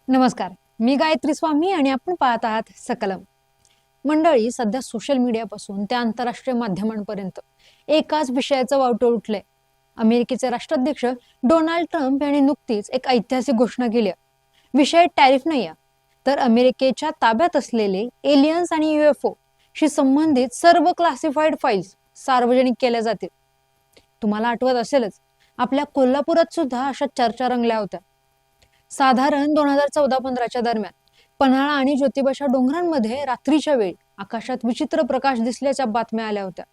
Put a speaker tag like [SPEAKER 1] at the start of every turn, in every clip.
[SPEAKER 1] नमस्कार, मी गायत्री स्वामी आणि आपण पाहत आहात सकलम. मंडळी, सध्या सोशल मीडियापासून त्या आंतरराष्ट्रीय माध्यमांपर्यंत एकाच विषयाचं वावटळ उठलंय. अमेरिकेचे राष्ट्राध्यक्ष डोनाल्ड ट्रम्प यांनी नुकतीच एक ऐतिहासिक घोषणा केली. विषय टॅरिफ नाही, तर अमेरिकेच्या ताब्यात असलेले एलियन्स आणि युएफओ शी संबंधित सर्व क्लासिफाईड फाईल्स सार्वजनिक केल्या जातील. तुम्हाला आठवत असेलच, आपल्या कोल्हापुरात सुद्धा अशा चर्चा रंगल्या होत्या. साधारण 2014-15च्या दरम्यान पन्हाळा आणि ज्योतिबाच्या डोंगरांमध्ये रात्रीच्या वेळी आकाशात विचित्र प्रकाश दिसल्याच्या बातम्या आल्या होत्या.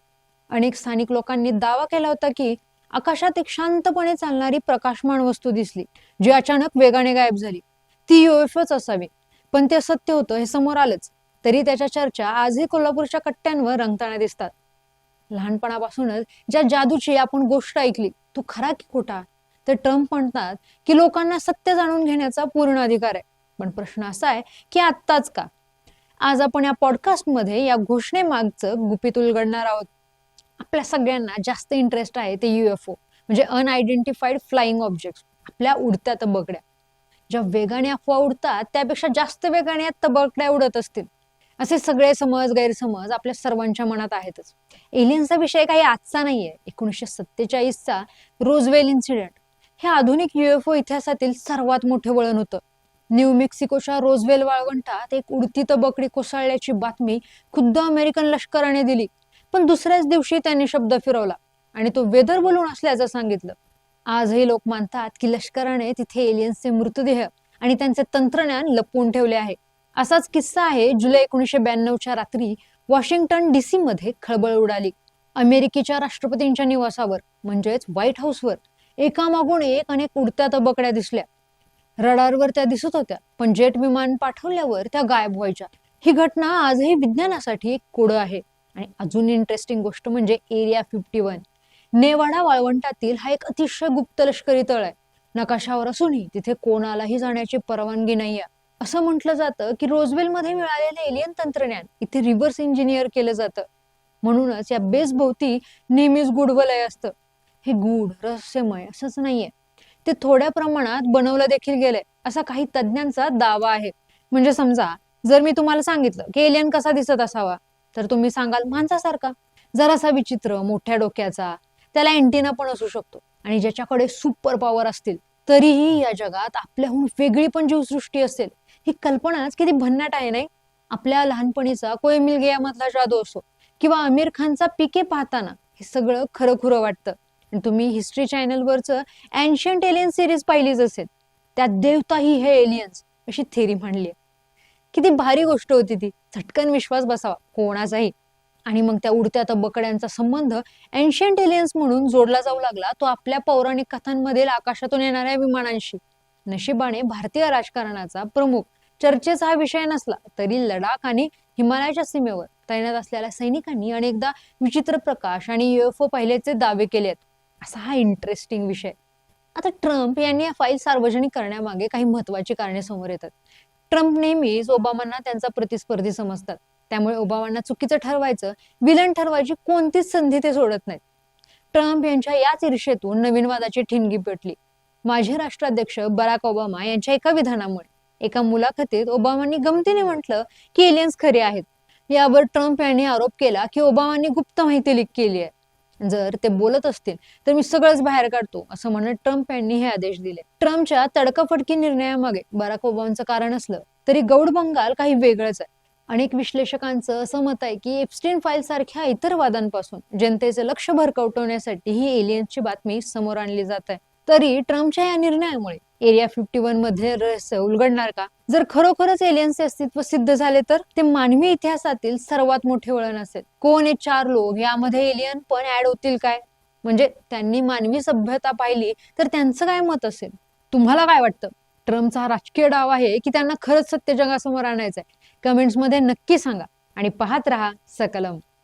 [SPEAKER 1] अनेक स्थानिक लोकांनी दावा केला होता की आकाशात एक शांतपणे चालणारी प्रकाशमान वस्तू दिसली, जी अचानक वेगाने गायब झाली. ती युएफओच असावी, पण ते सत्य होतं हे समोर आलंच. तरी त्याच्या चर्चा आजही कोल्हापूरच्या कट्ट्यांवर रंगताना दिसतात. लहानपणापासूनच ज्या जादूची आपण गोष्ट ऐकली, तो खरा की खोटा? तर ट्रम्प म्हणतात की लोकांना सत्य जाणून घेण्याचा पूर्ण अधिकार आहे. पण प्रश्न असा आहे की आत्ताच का? आज आपण या पॉडकास्टमध्ये या घोषणेमागचं गुपित उलगडणार आहोत. आपल्या सगळ्यांना जास्त इंटरेस्ट आहे ते युएफओ म्हणजे अनआयडेंटिफाईड फ्लाइंग ऑब्जेक्ट्स, आपल्या उडत्या तबकड्या. ज्या वेगाने अफवा उडतात त्यापेक्षा जास्त वेगाने या तबकड्या उडत असतील, असे सगळे गैरसमज आपल्या सर्वांच्या मनात आहेतच. एलियन्सचा विषय काही आजचा नाहीये. 1947चा रोजवेल इन्सिडेंट हे आधुनिक युएफओ इतिहासातील सर्वात मोठे वळण होतं. न्यू मेक्सिकोच्या रोजवेल वाळवंटात एक उडती तबकडी कोसळल्याची बातमी खुद्द अमेरिकन लष्कराने दिली, पण दुसऱ्याच दिवशी त्यांनी शब्द फिरवला आणि तो वेदर बलून असल्याचं सांगितलं. आजही लोक मानतात की लष्कराने तिथे एलियन्सचे मृतदेह आणि त्यांचे तंत्रज्ञान लपवून ठेवले आहे. असाच किस्सा आहे जुलै 1992च्या रात्री वॉशिंग्टन DC मध्ये खळबळ उडाली. अमेरिकेच्या राष्ट्रपतींच्या निवासावर म्हणजेच व्हाईट हाऊसवर एकामागून एक अनेक उडत्या तबकड्या दिसल्या. रडारवर त्या दिसत होत्या, पण जेट विमान पाठवल्यावर त्या गायब व्हायच्या. ही घटना आजही विज्ञानासाठी एक कोडं आहे. आणि अजून इंटरेस्टिंग गोष्ट म्हणजे एरिया 51 नेवाडा वाळवंटातील हा एक अतिशय गुप्त लष्करी तळ आहे. नकाशावर असूनही तिथे कोणालाही जाण्याची परवानगी नाहीये. असं म्हटलं जातं की रोजवेल मध्ये मिळालेले एलियन तंत्रज्ञान इथे रिव्हर्स इंजिनियर केलं जातं. म्हणूनच या बेस भोवती नेहमीच गूढवलय असतं. हे गूढ रहस्यमय असंच नाहीये, ते थोड्या प्रमाणात बनवलं देखील गेलंय असा काही तज्ञांचा दावा आहे. म्हणजे समजा, जर मी तुम्हाला सांगितलं की एलियन कसा दिसत असावा, तर तुम्ही सांगाल माणसासारखा, जरासा विचित्र, मोठ्या डोक्याचा, त्याला अँटिना पण असू शकतो आणि ज्याच्याकडे सुपर पॉवर असतील. तरीही या जगात आपल्याहून वेगळी पण जीवसृष्टी असेल, ही कल्पनाच किती भन्नाट आहे नाही? आपल्या लहानपणीचा कोई मिल गया मधला जादू असो किंवा आमिर खानचा पीके पाहताना हे सगळं खरं खुरं वाटतं. आणि तुम्ही हिस्ट्री चॅनलवरचं एन्शियंट एलियन सिरीज पाहिलीच असेल, त्यात देवताही हे एलियन्स अशी थेरी मांडली. किती भारी गोष्ट होती ती, झटकन विश्वास बसावा कोणाचाही. आणि मग त्या उडत्या तबकड्यांचा संबंध एन्शियंट एलियन्स म्हणून जोडला जाऊ लागला तो आपल्या पौराणिक कथांमधील आकाशातून येणाऱ्या विमानांशी. नशिबाने भारतीय राजकारणाचा प्रमुख चर्चेचा हा विषय नसला तरी लडाख आणि हिमालयाच्या सीमेवर तैनात असलेल्या सैनिकांनी अनेकदा विचित्र प्रकाश आणि युएफओ पाहिल्याचे दावे केलेत. असा हा इंटरेस्टिंग विषय. आता ट्रम्प यांनी या फाईल सार्वजनिक करण्यामागे काही महत्वाची कारणे समोर येतात. ट्रम्प नेहमीच ओबामांना त्यांचा प्रतिस्पर्धी समजतात, त्यामुळे ओबामांना चुकीचं ठरवायचं, विलन ठरवायची कोणतीच संधी ते सोडत नाहीत. ट्रम्प यांच्या याच ईर्षेतून नवीन वादाची ठिणगी पेटली. माजी राष्ट्राध्यक्ष बराक ओबामा यांच्या एका विधानामुळे. एका मुलाखतीत ओबामांनी गमतीने म्हटलं की एलियन्स खरे आहेत. यावर ट्रम्प यांनी आरोप केला की ओबामांनी गुप्त माहिती लीक केली आहे. जर ते बोलत असतील तर मी सगळंच बाहेर काढतो असं म्हणत ट्रम्प यांनी हे आदेश दिले. ट्रम्पच्या तडकाफडकी निर्णयामागे बराक ओबामांचं कारण असलं तरी गौड बंगाल काही वेगळंच आहे. अनेक विश्लेषकांचं असं मत आहे की एप्स्टीन फाईल सारख्या इतर वादांपासून जनतेचं लक्ष भरकवण्यासाठी ही एलियन्सची बातमी समोर आणली जात आहे. तरी ट्रम्पच्या या निर्णयामुळे एरिया 51 मध्ये रहस्य उलगडणार का? जर खरोखरच एलियन्सचे अस्तित्व सिद्ध झाले तर ते मानवी इतिहासातील सर्वात मोठे वळण असेल. कोण हे 4 लोक, यामध्ये एलियन पण ऍड होतील काय? म्हणजे त्यांनी मानवी सभ्यता पाहिली तर त्यांचं काय मत असेल? तुम्हाला काय वाटतं? ट्रम्पचा हा राजकीय डाव आहे की त्यांना खरंच सत्य जगासमोर आणायचंय? कमेंट्स मध्ये नक्की सांगा आणि पाहत रहा सकलम.